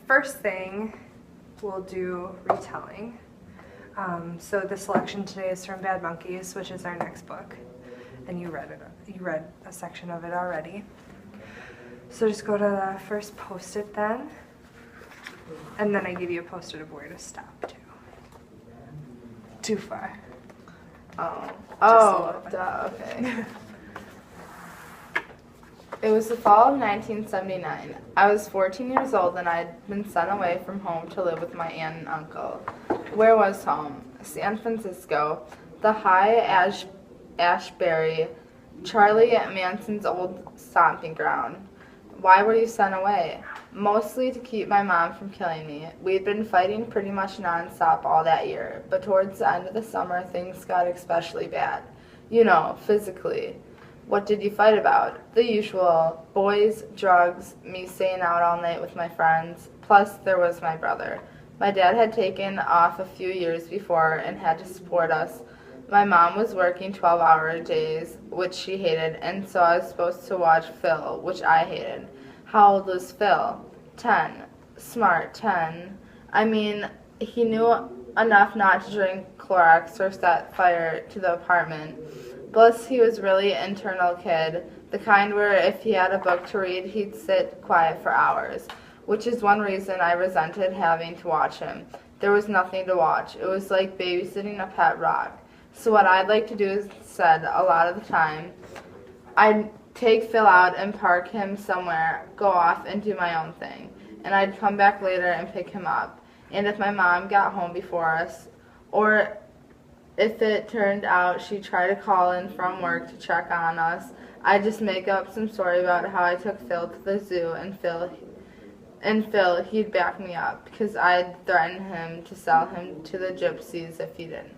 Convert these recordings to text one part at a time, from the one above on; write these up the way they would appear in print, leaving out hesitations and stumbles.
First thing, we'll do retelling. So the selection today is from Bad Monkeys, which is our next book, and you read a section of it already. So just go to the first post-it then, and then I give you a post-it of where to stop to. Too far. Okay. It was the fall of 1979. I was 14 years old and I'd been sent away from home to live with my aunt and uncle. Where was home? San Francisco, the high Ashbury, Charlie Manson's old stomping ground. Why were you sent away? Mostly to keep my mom from killing me. We'd been fighting pretty much nonstop all that year, but towards the end of the summer things got especially bad. You know, physically. What did you fight about? The usual. Boys, drugs, me staying out all night with my friends. Plus, there was my brother. My dad had taken off a few years before and had to support us. My mom was working 12-hour days, which she hated, and so I was supposed to watch Phil, which I hated. How old was Phil? 10. Smart, 10. I mean, he knew enough not to drink Clorox or set fire to the apartment. Plus, he was really an internal kid, the kind where if he had a book to read, he'd sit quiet for hours, which is one reason I resented having to watch him. There was nothing to watch. It was like babysitting a pet rock. So what I'd like to do is said a lot of the time, I'd take Phil out and park him somewhere, go off and do my own thing. And I'd come back later and pick him up. And if my mom got home before us, or if it turned out she'd try to call in from work to check on us, I'd just make up some story about how I took Phil to the zoo and Phil, he'd back me up because I'd threatened him to sell him to the gypsies if he didn't.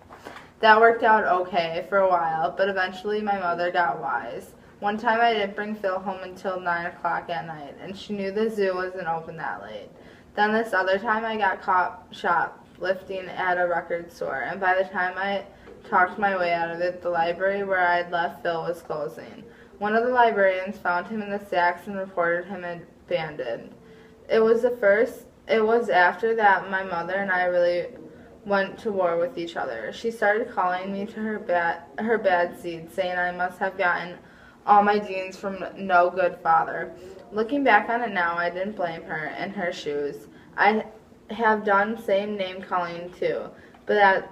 That worked out okay for a while, but eventually my mother got wise. One time I didn't bring Phil home until 9 o'clock at night, and she knew the zoo wasn't open that late. Then this other time I got caught shoplifting at a record store, and by the time I talked my way out of it, the library where I'd left Phil was closing. One of the librarians found him in the stacks and reported him abandoned. It was after that my mother and I really went to war with each other. She started calling me to her bad seed, saying I must have gotten all my genes from no good father. Looking back on it now, I didn't blame her in her shoes. I have done same name calling too, but at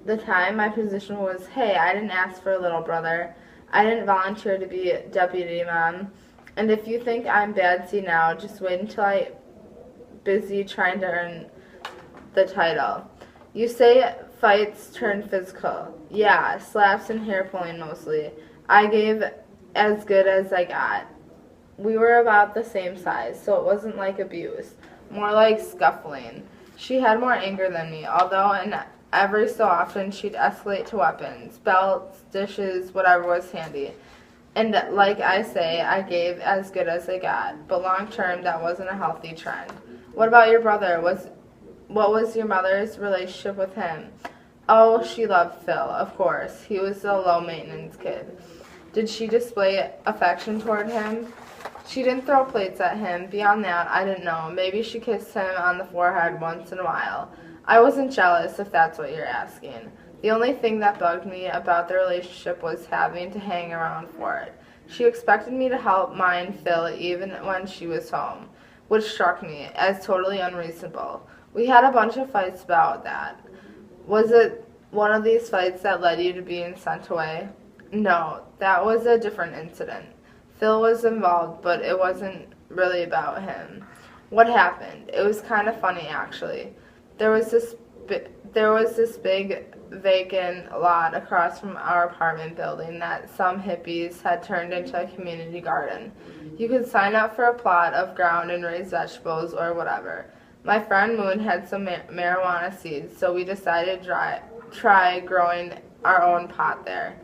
the time my position was, hey, I didn't ask for a little brother. I didn't volunteer to be deputy mom. And if you think I'm bad seed now, just wait until I'm busy trying to earn the title. You say fights turned physical. Yeah, slaps and hair pulling mostly. I gave as good as I got. We were about the same size, so it wasn't like abuse. More like scuffling. She had more anger than me, although every so often she'd escalate to weapons, belts, dishes, whatever was handy. And like I say, I gave as good as I got, but long term that wasn't a healthy trend. What about your brother? What was your mother's relationship with him? Oh, she loved Phil, of course. He was a low-maintenance kid. Did she display affection toward him? She didn't throw plates at him. Beyond that, I didn't know. Maybe she kissed him on the forehead once in a while. I wasn't jealous, if that's what you're asking. The only thing that bugged me about the relationship was having to hang around for it. She expected me to help mind Phil even when she was home, which struck me as totally unreasonable. We had a bunch of fights about that. Was it one of these fights that led you to being sent away? No, that was a different incident. Phil was involved, but it wasn't really about him. What happened? It was kind of funny, actually. There was this big vacant lot across from our apartment building that some hippies had turned into a community garden. You could sign up for a plot of ground and raise vegetables or whatever. My friend Moon had some marijuana seeds, so we decided to try growing our own pot there.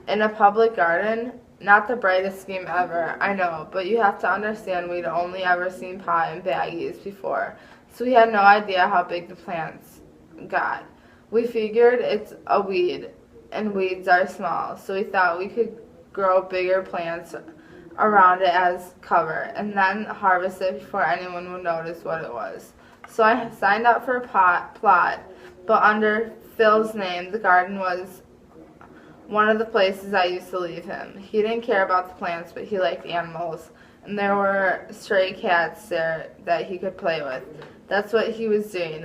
In a public garden? Not the brightest scheme ever, I know, but you have to understand we'd only ever seen pot in baggies before, so we had no idea how big the plants got. We figured it's a weed, and weeds are small, so we thought we could grow bigger plants around it as cover and then harvest it before anyone would notice what it was. So I signed up for a plot, but under Phil's name, the garden was one of the places I used to leave him. He didn't care about the plants, but he liked animals, and there were stray cats there that he could play with. That's what he was doing,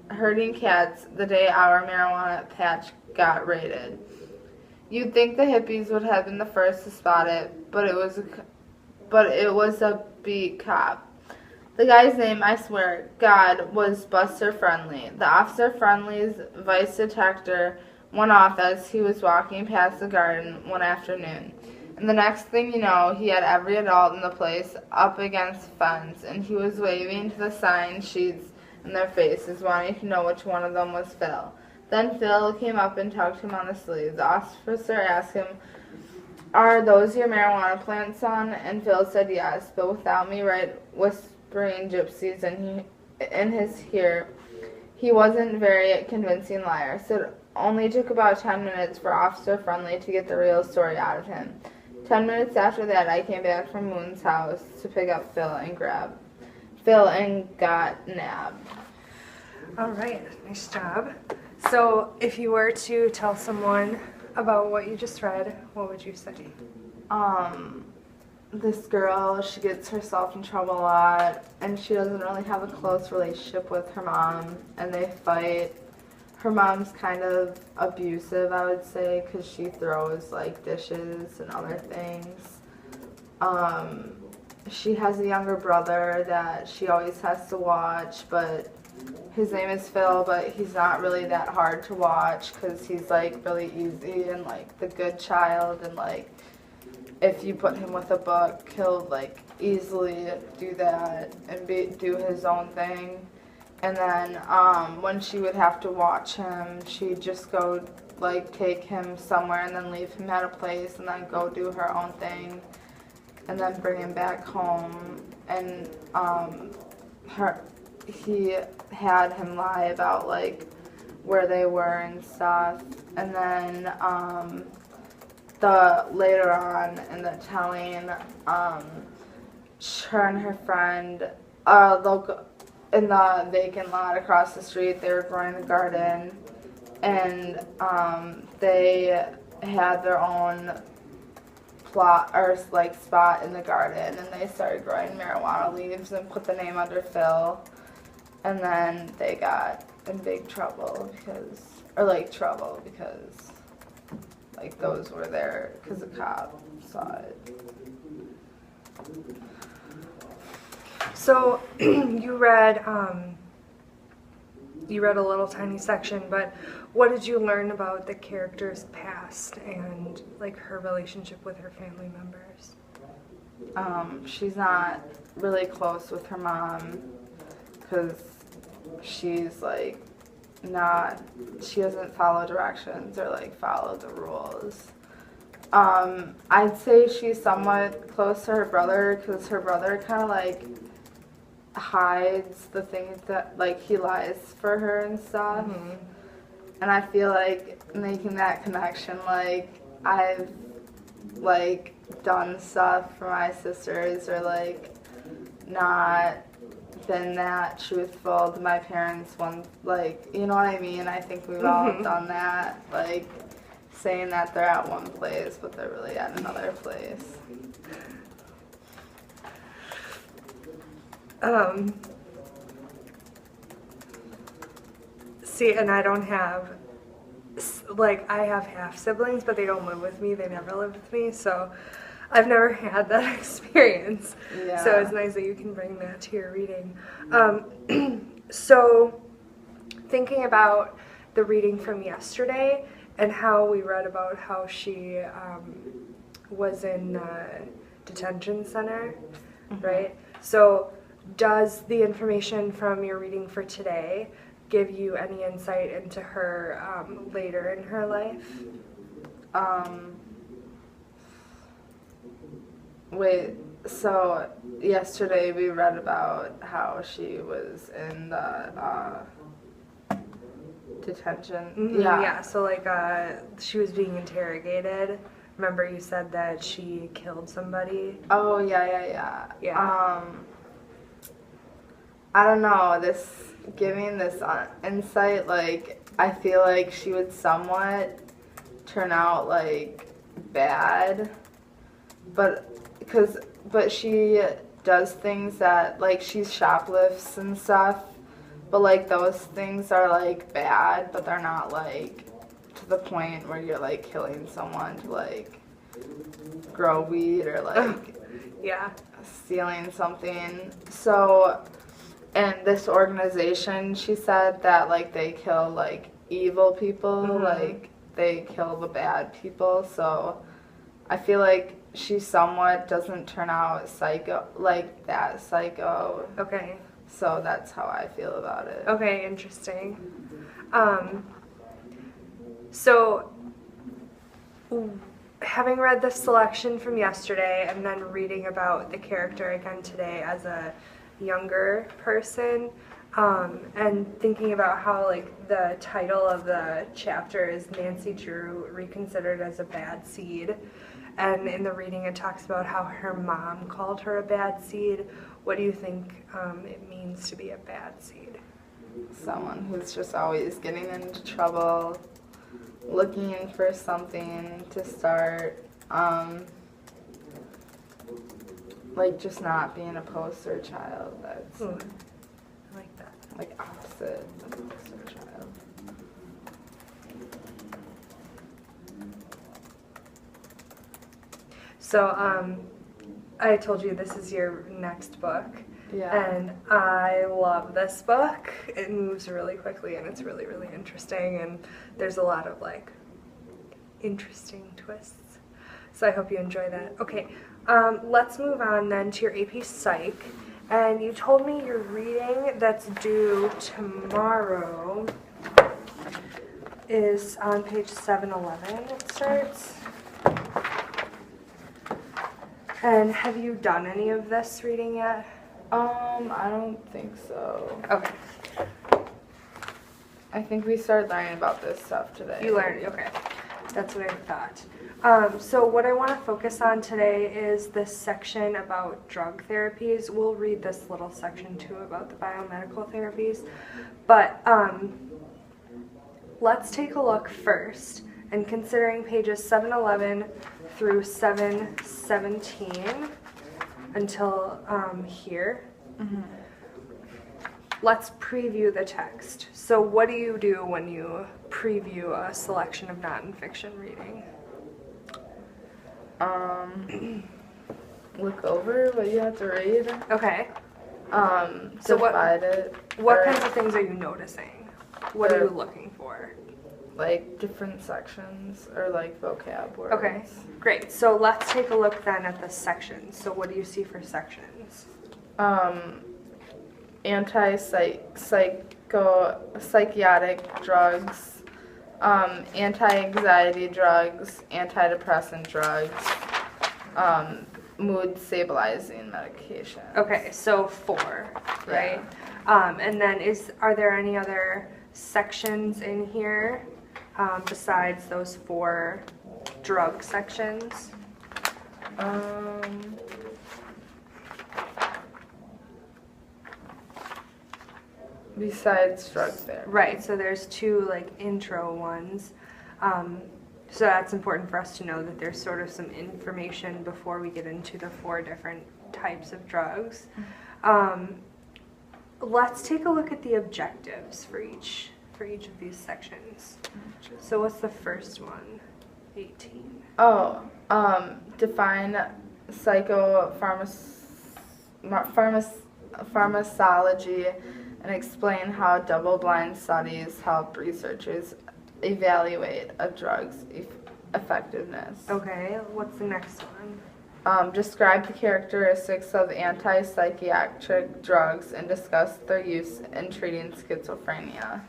herding cats the day our marijuana patch got raided. You'd think the hippies would have been the first to spot it, but it was a beat cop. The guy's name, I swear, God, was Buster Friendly. The Officer Friendly's vice detector went off as he was walking past the garden one afternoon. And the next thing you know, he had every adult in the place up against the fence, and he was waving to the sign sheets in their faces, wanting to know which one of them was Phil. Then Phil came up and tugged him on the sleeve. The officer asked him, "Are those your marijuana plants, son?" And Phil said yes, but without me whispering gypsies in his ear. He wasn't very convincing liar, so it only took about 10 minutes for Officer Friendly to get the real story out of him. 10 minutes after that, I came back from Moon's house to pick up Phil and got nabbed. All right, nice job. So if you were to tell someone about what you just read, what would you say? This girl, she gets herself in trouble a lot, and she doesn't really have a close relationship with her mom, and they fight. Her mom's kind of abusive, I would say, because she throws, like, dishes and other things. She has a younger brother that she always has to watch, but his name is Phil, but he's not really that hard to watch because he's, like, really easy and, like, the good child, and, like, if you put him with a book, he'll, like, easily do that and do his own thing. And then when she would have to watch him, she'd just go, like, take him somewhere and then leave him at a place and then go do her own thing and then bring him back home. And he had him lie about, like, where they were and stuff. And then later on in the telling, her and her friend, in the vacant lot across the street, they were growing a garden, and they had their own plot or, like, spot in the garden, and they started growing marijuana leaves and put the name under Phil, and then they got in big trouble because like, those were there because the cop saw it. So you read a little tiny section, but what did you learn about the character's past and, like, her relationship with her family members? She's not really close with her mom because she's, like, she doesn't follow directions or, like, follow the rules. I'd say she's somewhat close to her brother because her brother kind of, like, hides the things that, like, he lies for her and stuff. Mm-hmm. And I feel like making that connection, like, I've, like, done stuff for my sisters or, like, not been that truthful to my parents when, like, you know what I mean? I think we've all done that, like, saying that they're at one place but they're really at another place. See, and I don't have, like, I have half siblings, but they don't live with me. They never lived with me, so I've never had that experience. Yeah. So it's nice that you can bring that to your reading. So thinking about the reading from yesterday and how we read about how she was in detention center, right? So does the information from your reading for today give you any insight into her later in her life? So yesterday we read about how she was in the detention. Mm-hmm, yeah, so, like, she was being interrogated Remember you said that she killed somebody? Oh, yeah. Yeah. I don't know, giving this insight, like, I feel like she would somewhat turn out, like, bad, but she does things that, like, she shoplifts and stuff, but, like, those things are, like, bad, but they're not, like, to the point where you're, like, killing someone to, like, grow weed or, like, Yeah. stealing something. So, in this organization, she said that, like, they kill, like, evil people, like, they kill the bad people, so I feel like she somewhat doesn't turn out psycho, like, that psycho. Okay. So that's how I feel about it. Okay, interesting. So, having read the selection from yesterday and then reading about the character again today as a younger person, and thinking about how, like, the title of the chapter is Nancy Drew Reconsidered as a Bad Seed, and in the reading it talks about how her mom called her a bad seed. What do you think it means to be a bad seed? Someone who's just always getting into trouble, looking for something to start, like, just not being a poster child. That's Ooh, I like that. like opposite of a poster child. So, I told you this is your next book. Yeah. And I love this book. It moves really quickly and it's really, really interesting, and there's a lot of, like, interesting twists. So I hope you enjoy that. Okay, let's move on then to your AP Psych. And you told me your reading that's due tomorrow is on page 711 it starts. And have you done any of this reading yet? I don't think so. Okay. I think we started learning about this stuff today. You learned, okay. That's what I thought. So what I want to focus on today is this section about drug therapies. We'll read this little section too about the biomedical therapies. But let's take a look first, and considering pages 711 through 717 until here. Let's preview the text. So what do you do when you preview a selection of nonfiction reading? Look over what you have to read. Okay. So what it. What kinds of things are you noticing? What are you looking for? Like different sections or like vocab words. Okay, great. So let's take a look then at the sections. So what do you see for sections? Psychiatric drugs, anti-anxiety drugs, antidepressant drugs, mood stabilizing medication. Okay, so 4, right? And then are there any other sections in here besides those 4 drug sections? Besides drug therapy. Right, so there's 2 like intro ones. So that's important for us to know that there's sort of some information before we get into the 4 different types of drugs. Let's take a look at the objectives for each of these sections. So what's the first one? 18. Define pharmacology and explain how double-blind studies help researchers evaluate a drug's effectiveness. Okay, what's the next one? Describe the characteristics of anti-psychiatric drugs and discuss their use in treating schizophrenia.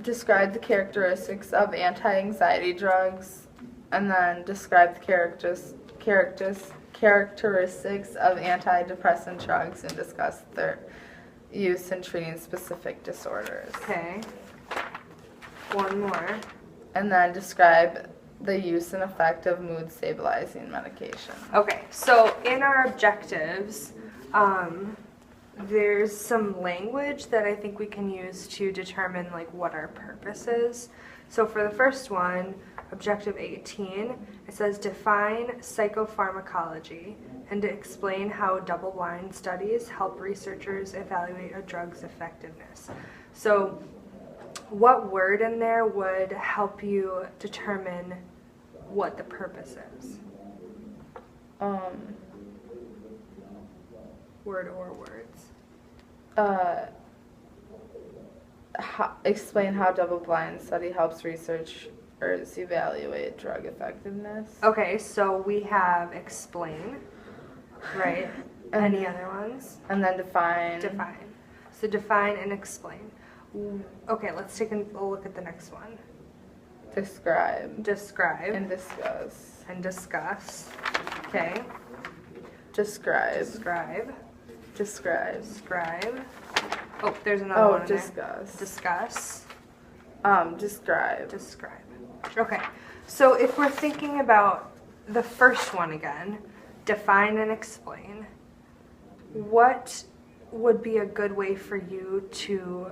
Describe the characteristics of anti-anxiety drugs, and then describe the characteristics of antidepressant drugs and discuss their use in treating specific disorders. Okay. One more. And then describe the use and effect of mood stabilizing medication. Okay, so in our objectives, there's some language that I think we can use to determine like what our purpose is. So for the first one, objective 18, it says define psychopharmacology and to explain how double-blind studies help researchers evaluate a drug's effectiveness. So what word in there would help you determine what the purpose is? Word or words? Explain how double-blind study helps researchers evaluate drug effectiveness. Okay, so we have explain, right? Any other ones? And then define. Define. So define and explain. Okay, let's take a look at the next one. Describe. Describe. And discuss. And discuss. Okay. Describe. Describe. Describe. Describe. Oh, there's another one in discuss. there. Discuss. Describe. Describe. Okay, so if we're thinking about the first one again, define and explain, what would be a good way for you to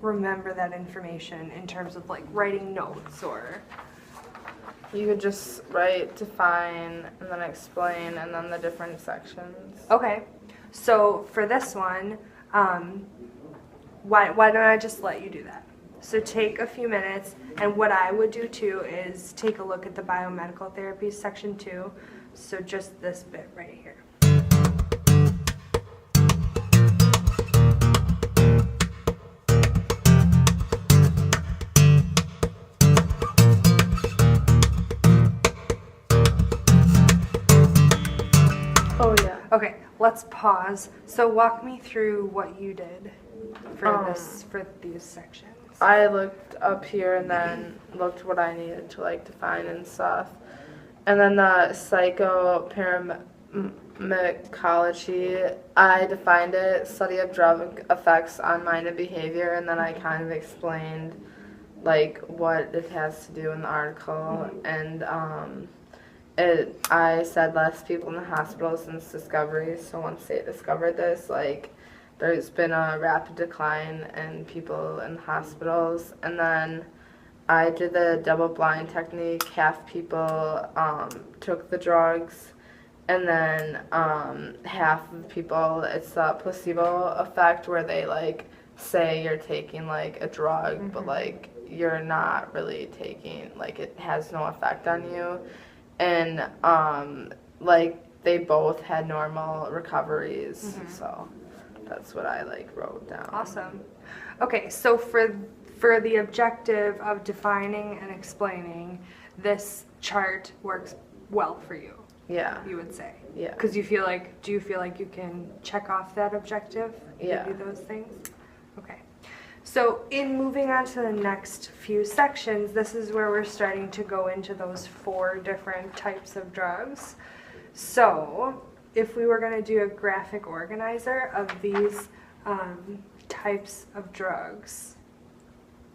remember that information in terms of like writing notes or? You could just write define and then explain and then the different sections. Okay, so for this one, why don't I just let you do that? So take a few minutes, and what I would do too is take a look at the biomedical therapy section too. So just this bit right here. Oh yeah. Okay, let's pause. So walk me through what you did for these sections. I looked up here and then looked what I needed to like define and stuff. And then the psychopharmacology, I defined it, study of drug effects on mind and behavior, and then I kind of explained like what it has to do in the article. And I said less people in the hospital since discovery. So once they discovered this, like there's been a rapid decline in people in hospitals. And then I did the double-blind technique. Half people took the drugs, and then half of the people, it's the placebo effect where they like say you're taking like a drug, but like you're not really taking, like it has no effect on you. And like they both had normal recoveries, so that's what I like wrote down. Awesome. Okay, so for the objective of defining and explaining, this chart works well for you. Yeah. You would say. Yeah. Because do you feel like you can check off that objective? Yeah. You do those things? Okay. So in moving on to the next few sections, this is where we're starting to go into those 4 different types of drugs. So if we were going to do a graphic organizer of these types of drugs,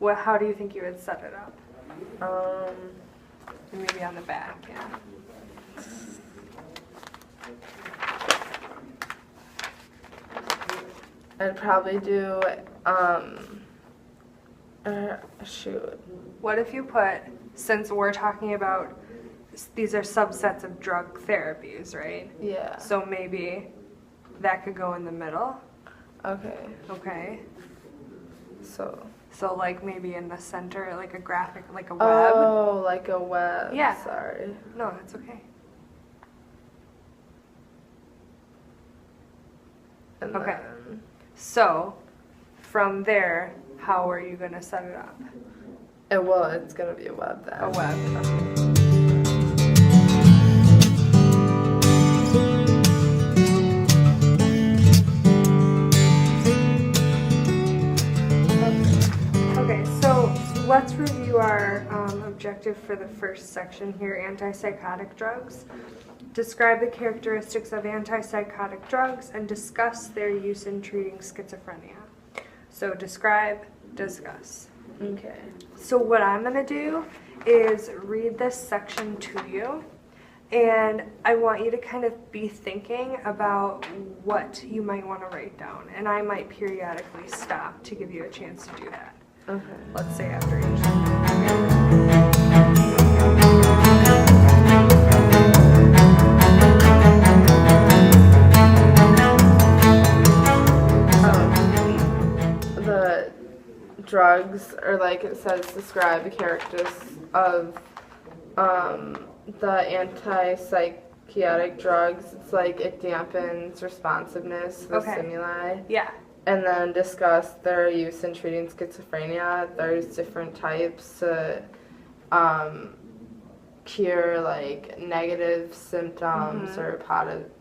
how do you think you would set it up? Maybe on the back, yeah. I'd probably do, shoot. What if you put, since we're talking about, these are subsets of drug therapies, right? Yeah. So maybe that could go in the middle. Okay. Okay. So like maybe in the center, like a graphic, like a web. Oh, like a web. Yeah. Sorry. No, that's okay. And Okay. then So from there, how are you going to set it up? it's gonna be a web then. A web. Okay, so let's review our objective for the first section here, antipsychotic drugs. Describe the characteristics of antipsychotic drugs and discuss their use in treating schizophrenia. So describe, discuss. Okay. So what I'm going to do is read this section to you, and I want you to kind of be thinking about what you might want to write down, and I might periodically stop to give you a chance to do that. Okay. Let's say after each. The drugs, or like it says, describe the characters of the antipsychotic drugs. It's like it dampens responsiveness to the Okay. stimuli. Yeah. And then discuss their use in treating schizophrenia. There's different types to cure like negative symptoms or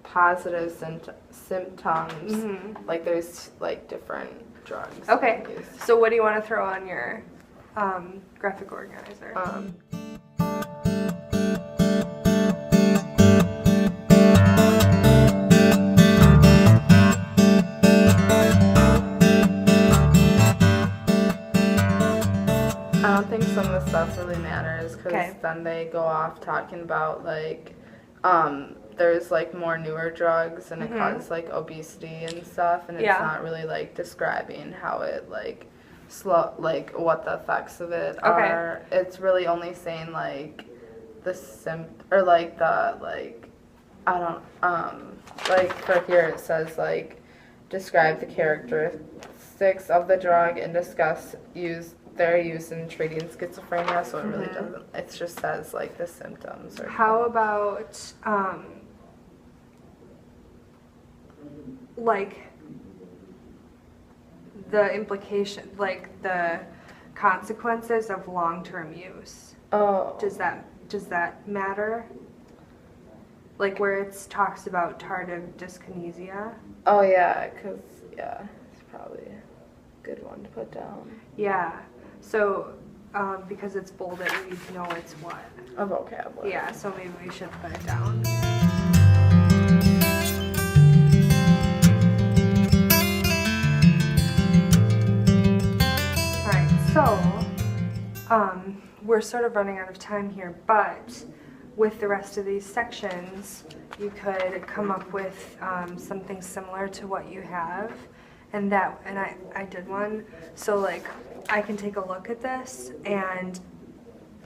positive symptoms. Like there's like different drugs. Okay. used. So what do you want to throw on your graphic organizer? I don't think some of the stuff really matters because Okay. then they go off talking about like there's like more newer drugs and it causes like obesity and stuff, and it's Yeah. not really like describing how it like what the effects of it are. It's really only saying like the or like the like I don't like for here it says like describe the characteristics of the drug and discuss their use in treating schizophrenia, so it really doesn't, it just says like the symptoms. Or How about like the implication, like the consequences of long-term use? Oh. Does that matter? Like where it talks about tardive dyskinesia? Oh yeah, because it's probably a good one to put down. Yeah. So because it's bolded, we know it's what. A vocabulary. Yeah. So maybe we should put it down. All right. So we're sort of running out of time here, but with the rest of these sections, you could come up with something similar to what you have, and I did one. So like I can take a look at this and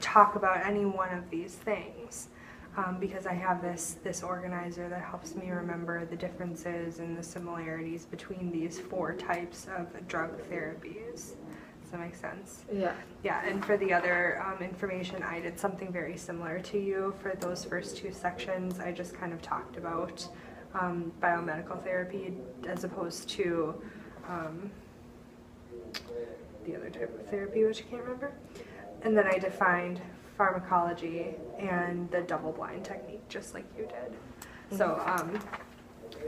talk about any one of these things because I have this organizer that helps me remember the differences and the similarities between these 4 types of drug therapies. Does that make sense? Yeah. Yeah, and for the other information, I did something very similar to you. For those first 2 sections, I just kind of talked about biomedical therapy as opposed to the other type of therapy, which I can't remember. And then I defined pharmacology and the double-blind technique, just like you did. So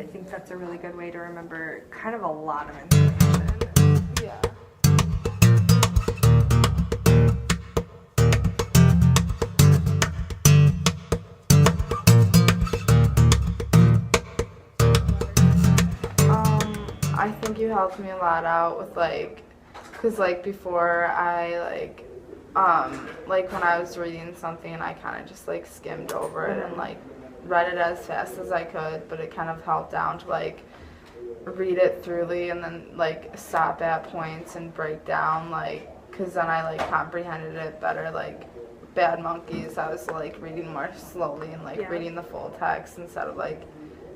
I think that's a really good way to remember kind of a lot of information. Yeah. I think you helped me a lot out with like, cause like before I like when I was reading something and I kind of just like skimmed over it and like read it as fast as I could, but it kind of helped down to like read it thoroughly and then like stop at points and break down like, cause then I like comprehended it better. Like Bad Monkeys, I was like reading more slowly and like reading the full text instead of like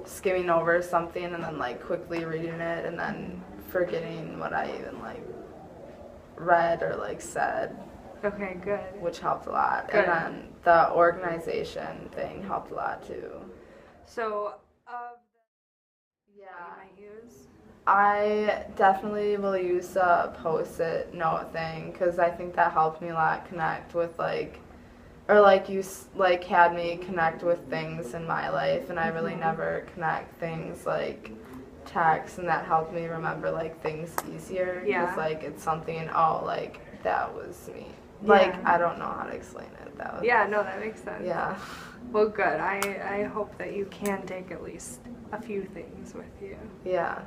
skimming over something and then like quickly reading it and then forgetting what I even like read or like said. Okay, good. Which helped a lot. Good. And then the organization thing helped a lot too. So, of Yeah. you might use? I definitely will use the post-it note thing because I think that helped me a lot connect with like, or like you like had me connect with things in my life, and I really never connect things like text, and that helped me remember like things easier. Yeah. Because like it's something, oh, like that was me. Like I don't know how to explain it. That was. Yeah, no, that makes sense. Yeah. Well, good. I hope that you can take at least a few things with you. Yeah.